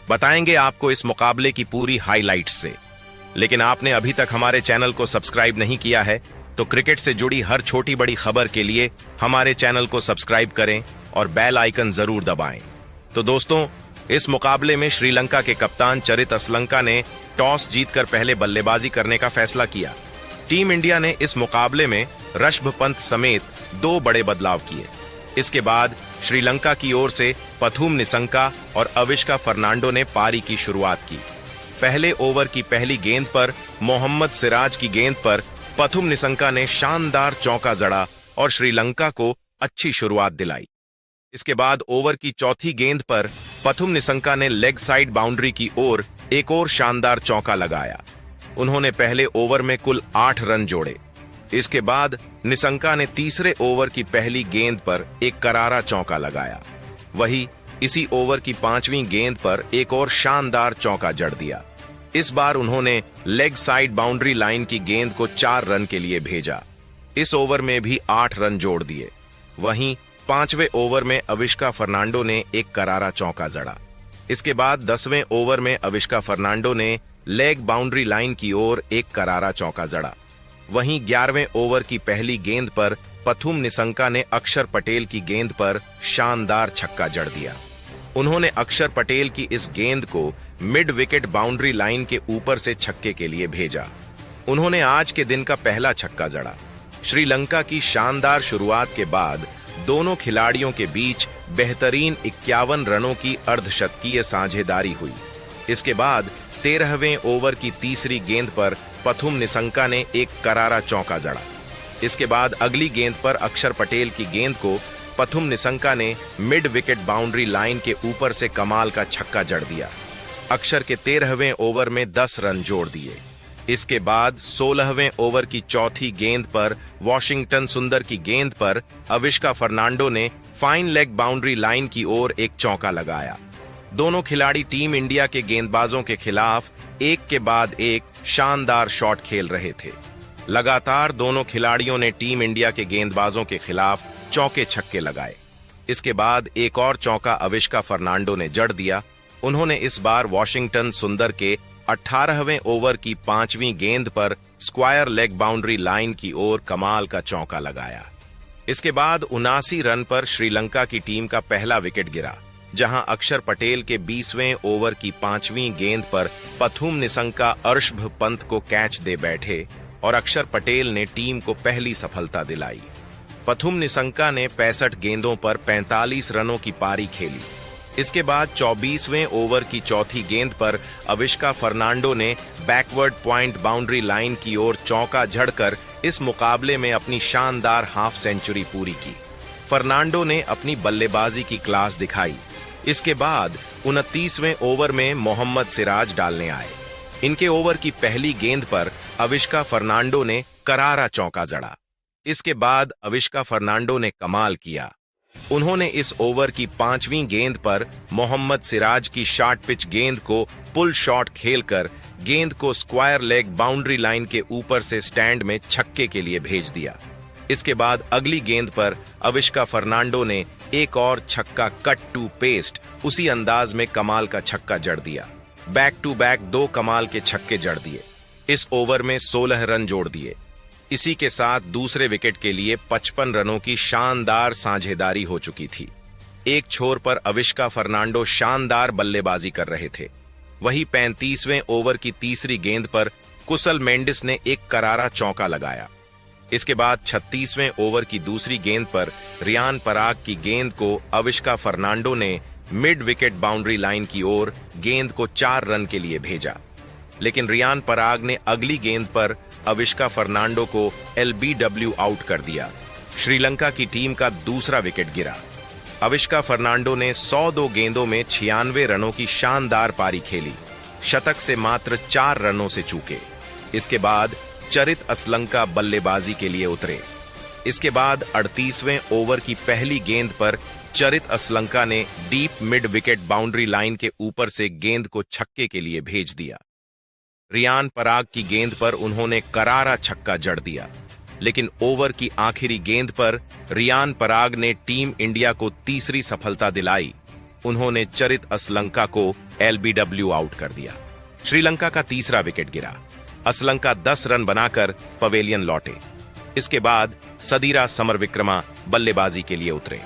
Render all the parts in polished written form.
बताएंगे आपको इस मुकाबले की पूरी हाइलाइट्स से। लेकिन आपने अभी तक हमारे चैनल को सब्सक्राइब नहीं किया है तो क्रिकेट से जुड़ी हर छोटी बड़ी खबर के लिए हमारे चैनल को सब्सक्राइब करें और बेल आइकन जरूर दबाएं। तो दोस्तों, इस मुकाबले में श्रीलंका के कप्तान चरित असलंका ने टॉस जीतकर पहले बल्लेबाजी करने का फैसला किया। टीम इंडिया ने इस मुकाबले में ऋषभ पंत समेत 2 बड़े बदलाव किए। इसके बाद श्रीलंका की ओर से पथुम निसंका और अविष्का फर्नांडो ने पारी की शुरुआत की। पहले ओवर की पहली गेंद पर मोहम्मद सिराज की गेंद पर पथुम निसंका ने शानदार चौका जड़ा और श्रीलंका को अच्छी शुरुआत दिलाई। इसके बाद ओवर की चौथी गेंद पर पथुम निसंका ने लेग साइड बाउंड्री की ओर एक और शानदार चौका लगाया। उन्होंने पहले ओवर में कुल 8 रन जोड़े। इसके बाद निसंका ने तीसरे ओवर की पहली गेंद पर एक करारा चौका लगाया। वही इसी ओवर की 5वीं गेंद पर एक और शानदार चौका जड़ दिया। इस बार उन्होंने लेग साइड बाउंड्री लाइन की गेंद को 4 रन के लिए भेजा। इस ओवर में भी 8 रन जोड़ दिए। वहीं 5वें ओवर में अविष्का फर्नांडो ने एक करारा चौका जड़ा। इसके बाद 10वें ओवर में अविष्का फर्नांडो ने लेग बाउंड्री लाइन की ओर एक करारा चौका जड़ा। वहीं 11वें ओवर की पहली गेंद पर पथुम निसंका ने अक्षर पटेल की गेंद पर शानदार छक्का जड़ दिया। उन्होंने अक्षर पटेल की इस गेंद को मिड विकेट बाउंड्री लाइन के ऊपर से छक्के के लिए भेजा। उन्होंने आज के दिन का पहला छक्का जड़ा। श्रीलंका की शानदार शुरुआत के बाद दोनों खिलाड़ियों के बीच बेहतरीन 51 रनों की अर्धशतकीय साझेदारी हुई। इसके बाद 13वें ओवर की तीसरी गेंद पर पथुम निसंका ने एक करारा चौका जड़ा। इसके बाद अगली गेंद पर अक्षर पटेल की गेंद को पथुम निसंका ने मिड विकेट बाउंड्री लाइन के ऊपर से कमाल का छक्का जड़ दिया। अक्षर के 13वें ओवर में 10 रन जोड़ दिए। इसके बाद 16वें ओवर की चौथी गेंद पर वॉशिंगटन सुंदर की गेंद पर अविष्का फर्नांडो ने फाइन लेग बाउंड्री लाइन की ओर एक चौका लगाया। दोनों खिलाड़ी टीम इंडिया के गेंदबाजों के खिलाफ एक के बाद एक शानदार शॉट खेल रहे थे। लगातार दोनों खिलाड़ियों ने टीम इंडिया के गेंदबाजों के खिलाफ चौके छक्के लगाए। इसके बाद एक और चौका अविष्का फर्नांडो ने जड़ दिया। उन्होंने इस बार वॉशिंगटन सुंदर के 18वें ओवर की 5वीं गेंद पर स्क्वायर लेग बाउंड्री लाइन की ओर कमाल का चौका लगाया। इसके बाद 79 रन पर श्रीलंका की टीम का पहला विकेट गिरा, जहां अक्षर पटेल के 20वें ओवर की 5वीं गेंद पर पथुम निसंका ऋषभ पंत को कैच दे बैठे और अक्षर पटेल ने टीम को पहली सफलता दिलाई। पथुम निसंका ने 65 गेंदों पर 45 रनों की पारी खेली। इसके बाद 24वें ओवर की चौथी गेंद पर अविष्का फर्नांडो ने बैकवर्ड पॉइंट बाउंड्री लाइन की ओर चौका झड़कर इस मुकाबले में अपनी शानदार हाफ सेंचुरी पूरी की। फर्नांडो ने अपनी बल्लेबाजी की क्लास दिखाई। इसके बाद 29वें ओवर में मोहम्मद सिराज डालने आए। इनके ओवर की पहली गेंद पर अविष्का फर्नांडो ने करारा चौका जड़ा। इसके बाद अविष्का फर्नांडो ने कमाल किया। उन्होंने इस ओवर की 5वीं गेंद पर मोहम्मद सिराज की शॉर्ट पिच गेंद को पुल शॉट खेलकर गेंद को स्क्वायर लेग बाउंड्री लाइन के ऊपर से स्टैंड में छक्के के लिए भेज दिया। इसके बाद अगली गेंद पर अविष्का फर्नांडो ने एक और छक्का कट टू पेस्ट उसी अंदाज में कमाल का छक्का जड़ दिया। बैक टू बैक 2 कमाल के छक्के जड़ दिए। इस ओवर में 16 रन जोड़ दिए। इसी के साथ दूसरे विकेट के लिए 55 रनों की शानदार साझेदारी हो चुकी थी। एक छोर पर अविष्का फर्नांडो शानदार बल्लेबाजी कर रहे थे। वही 35वें ओवर की तीसरी गेंद पर कुशल मेंडिस ने एक करारा चौका लगाया। इसके बाद 36वें ओवर की दूसरी गेंद पर रियान पराग की गेंद को अविष्का फर्नांडो ने मिड विकेट बाउंड्री लाइन की ओर गेंद को 4 रन के लिए भेजा। लेकिन रियान पराग ने अगली गेंद पर अविष्का फर्नांडो को LBW आउट कर दिया। श्रीलंका की टीम का दूसरा विकेट गिरा। अविष्का फर्नांडो ने 102 गेंदों में 96 रनों की शानदार पारी खेली। शतक से मात्र 4 रनों से चूके। इसके बाद चरित असलंका बल्लेबाजी के लिए उतरे। इसके बाद 38वें ओवर की पहली गेंद पर चरित असलंका ने deep mid wicket boundary line के ऊपर से गेंद को छक्के के लिए भेज दिया। रियान पराग की गेंद पर उन्होंने करारा छक्का जड़ दिया। लेकिन ओवर की आखिरी गेंद पर रियान पराग ने टीम इंडिया को तीसरी सफलता दिलाई। उन्होंने चरित असलंका को एलबीडब्ल्यू आउट कर दिया। श्रीलंका का तीसरा विकेट गिरा। असलंका 10 रन बनाकर पवेलियन लौटे। इसके बाद सदीरा समरविक्रमा बल्लेबाजी के लिए उतरे।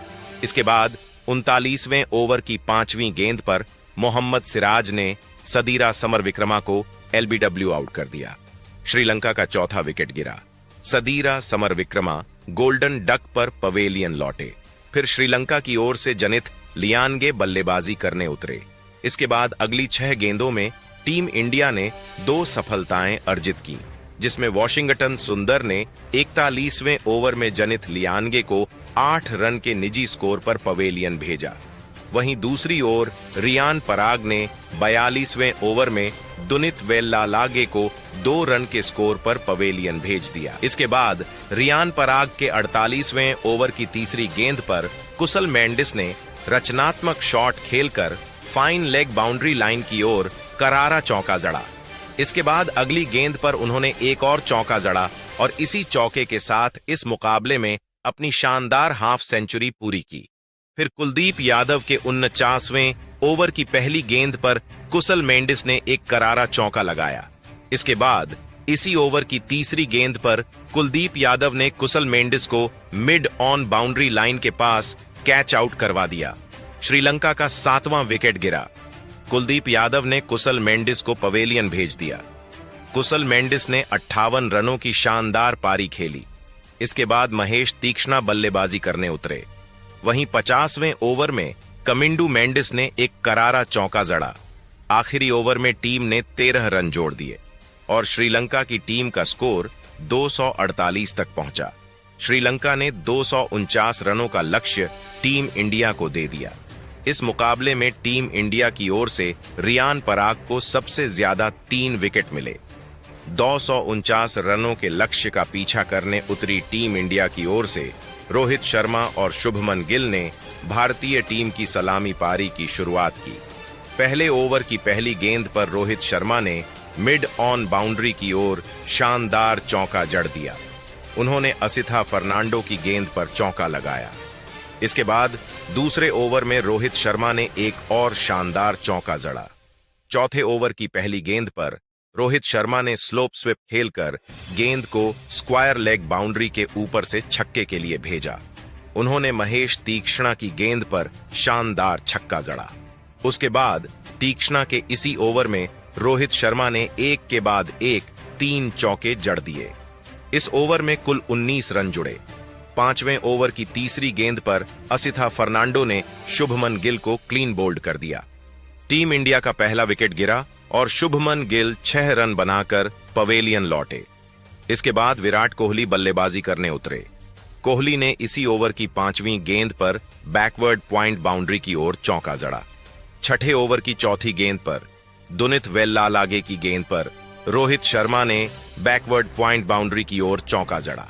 इसके बाद 39वें ओवर की 5वीं गेंद पर मोहम्मद सिराज ने सदीरा समरविक्रमा को एलबीडब्ल्यू आउट कर दिया। श्रीलंका का चौथा विकेट गिरा। सदीरा समरविक्रमा गोल्डन डक पर पवेलियन लौटे। फिर श्रीलंका की ओर से जनित लियानगे बल्लेबाजी करने उतरे। इसके बाद अगली 6 गेंदों में टीम इंडिया ने 2 सफलताएं अर्जित की, जिसमें वॉशिंगटन सुंदर ने 41वें ओवर में जनित लियानगे को 8 रन के निजी स्कोर पर पवेलियन भेजा। वहीं दूसरी ओर रियान पराग ने 42वें ओवर में दुनित वेल्लालागे को 2 रन के स्कोर पर पवेलियन भेज दिया। इसके बाद रियान पराग के 48वें ओवर की तीसरी गेंद पर कुशल मेंडिस ने रचनात्मक शॉट खेलकर फाइन लेग बाउंड्री लाइन की ओर करारा चौका जड़ा। इसके बाद अगली गेंद पर उन्होंने एक और चौका जड़ा और इसी चौके के साथ इस मुकाबले में अपनी शानदार हाफ सेंचुरी पूरी की। फिर कुलदीप यादव के 49वें ओवर की पहली गेंद पर कुशल मेंडिस ने एक करारा चौका लगाया। इसके बाद इसी ओवर की तीसरी गेंद पर कुलदीप यादव ने कुशल मेंडिस को मिड ऑन बाउंड्री लाइन के पास कैच आउट करवा दिया। श्रीलंका का 7वां विकेट गिरा। कुलदीप यादव ने कुशल मेंडिस को पवेलियन भेज दिया। कुशल मेंडिस ने 58 रनों की शानदार पारी खेली। इसके बाद महेश तीक्ष्णा बल्लेबाजी करने उतरे। वहीं 50वें ओवर में कमिंडू मेंडिस ने एक करारा चौका जड़ा। आखिरी ओवर में टीम ने 13 रन जोड़ दिए और श्रीलंका की टीम का स्कोर 248 तक पहुंचा। श्रीलंका ने 249 रनों का लक्ष्य टीम इंडिया को दे दिया। इस मुकाबले में टीम इंडिया की ओर से रियान पराग को सबसे ज्यादा 3 विकेट मिले। 249 रनों के लक्ष्य का पीछा करने उतरी टीम इंडिया की ओर से रोहित शर्मा और शुभमन गिल ने भारतीय टीम की सलामी पारी की शुरुआत की। पहले ओवर की पहली गेंद पर रोहित शर्मा ने मिड ऑन बाउंड्री की ओर शानदार चौका जड़ दिया। उन्होंने असिथा फर्नांडो की गेंद पर चौका लगाया। इसके बाद दूसरे ओवर में रोहित शर्मा ने एक और शानदार चौका जड़ा। चौथे ओवर की पहली गेंद पर रोहित शर्मा ने स्लोप स्विप खेलकर गेंद को स्क्वायर लेग बाउंड्री के ऊपर से छक्के के लिए भेजा। उन्होंने महेश तीक्ष्णा की गेंद पर शानदार छक्का जड़ा। उसके बाद तीक्ष्णा के इसी ओवर में रोहित शर्मा ने एक के बाद एक 3 चौके जड़ दिए। इस ओवर में कुल 19 रन जुड़े। 5वें ओवर की तीसरी गेंद पर असिथा फर्नांडो ने शुभमन गिल को क्लीन बोल्ड कर दिया। टीम इंडिया का पहला विकेट गिरा और शुभमन गिल 6 रन बनाकर पवेलियन लौटे। इसके बाद विराट कोहली बल्लेबाजी करने उतरे। कोहली ने इसी ओवर की 5वीं गेंद पर बैकवर्ड पॉइंट बाउंड्री की ओर चौका जड़ा। छठे ओवर की चौथी गेंद पर दुनित वेल्लालागे की गेंद पर रोहित शर्मा ने बैकवर्ड पॉइंट बाउंड्री की ओर चौका जड़ा।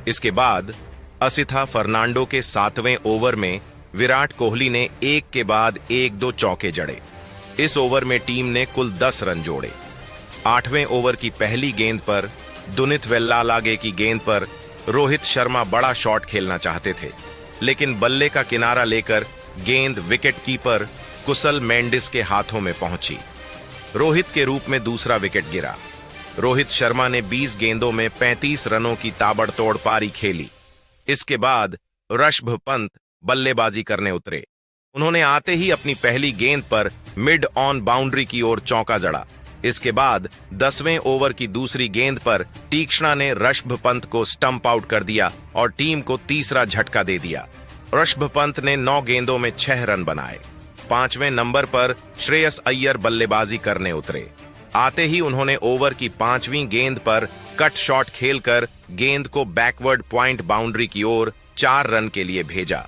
इसके बाद असिथा फर्नांडो के 7वें ओवर में विराट कोहली ने एक के बाद एक 2 चौके जड़े। इस ओवर में टीम ने कुल 10 रन जोड़े। 8वें ओवर की पहली गेंद पर दुनित वेल्लालागे की गेंद पर रोहित शर्मा बड़ा शॉट खेलना चाहते थे, लेकिन बल्ले का किनारा लेकर गेंद विकेट कीपर कुशल मेंडिस के हाथों में पहुंची। रोहित के रूप में दूसरा विकेट गिरा। रोहित शर्मा ने 20 गेंदों में 35 रनों की ताबड़तोड़ पारी खेली। इसके बाद ऋषभ पंत बल्लेबाजी करने उतरे। उन्होंने आते ही अपनी पहली गेंद पर मिड ऑन बाउंड्री की ओर चौका जड़ा। इसके बाद 10वें ओवर की दूसरी गेंद पर तीक्ष्णा ने ऋषभ पंत को स्टंप आउट कर दिया और टीम को तीसरा झटका दे दिया। ऋषभ पंत ने 9 गेंदों में 6 रन बनाए। 5वें नंबर पर श्रेयस अय्यर बल्लेबाजी करने उतरे। आते ही उन्होंने ओवर की 5वीं गेंद पर कट शॉट खेलकर गेंद को बैकवर्ड पॉइंट बाउंड्री की ओर 4 रन के लिए भेजा।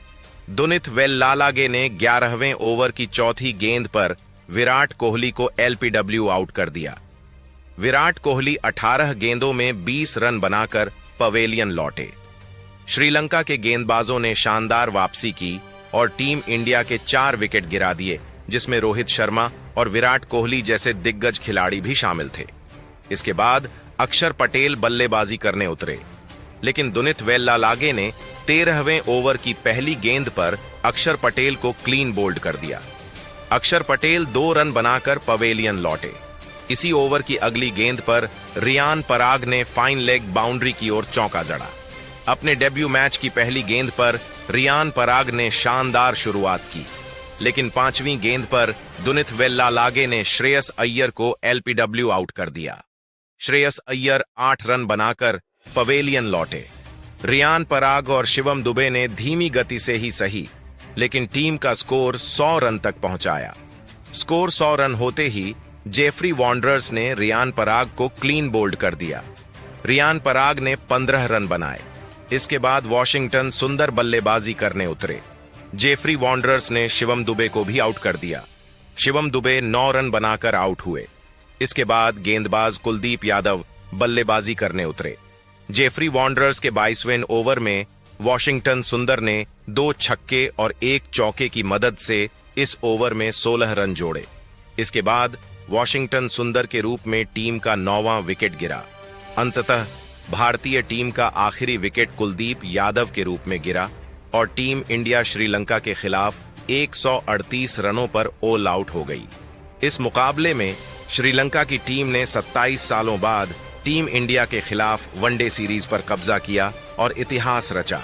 दुनित वेल्लालागे ने 11वें ओवर की चौथी गेंद पर विराट कोहली को एलपीडब्ल्यू आउट कर दिया। विराट कोहली 18 गेंदों में 20 रन बनाकर पवेलियन लौटे। श्रीलंका के गेंदबाजों ने शानदार वापसी की और टीम इंडिया के 4 विकेट गिरा दिए, जिसमें रोहित शर्मा और विराट कोहली जैसे दिग्गज खिलाड़ी भी शामिल थे। इसके बाद अक्षर पटेल बल्लेबाजी करने उतरे, लेकिन दुनित वेल्लालागे ने 13वें ओवर की पहली गेंद पर अक्षर पटेल को क्लीन बोल्ड कर दिया। अक्षर पटेल 2 रन बनाकर पवेलियन लौटे। इसी ओवर की अगली गेंद पर रियान पराग ने फाइन लेग बाउंड्री की ओर चौका जड़ा। अपने डेब्यू मैच की पहली गेंद पर रियान पराग ने शानदार शुरुआत की, लेकिन 5वीं गेंद पर दुनित वेल्लालागे ने श्रेयस अय्यर को एलपीडब्ल्यू आउट कर दिया। श्रेयस अय्यर 8 रन बनाकर पवेलियन लौटे। रियान पराग और शिवम दुबे ने धीमी गति से ही सही, लेकिन टीम का स्कोर 100 रन तक पहुंचाया। स्कोर 100 रन होते ही जेफरी वॉन्डरर्स ने रियान पराग को क्लीन बोल्ड कर दिया। रियान पराग ने 15 रन बनाए। इसके बाद वॉशिंगटन सुंदर बल्लेबाजी करने उतरे। जेफरी वॉन्डरर्स ने शिवम दुबे को भी आउट कर दिया। शिवम दुबे 9 रन बनाकर आउट हुए। इसके बाद गेंदबाज कुलदीप यादव बल्लेबाजी करने उतरे। जेफरी वॉन्डरर्स के 22वें ओवर में वॉशिंगटन सुंदर ने 2 छक्के और 1 चौके की मदद से इस ओवर में 16 रन जोड़े। इसके बाद वॉशिंगटन सुंदर के रूप में टीम का 9वां विकेट गिरा। अंततः भारतीय टीम का आखिरी विकेट कुलदीप यादव के रूप में गिरा और टीम इंडिया श्रीलंका के खिलाफ 138 रनों पर ऑल आउट हो गई। इस मुकाबले में श्रीलंका की टीम ने 27 सालों बाद टीम इंडिया के खिलाफ वनडे सीरीज पर कब्जा किया और इतिहास रचा।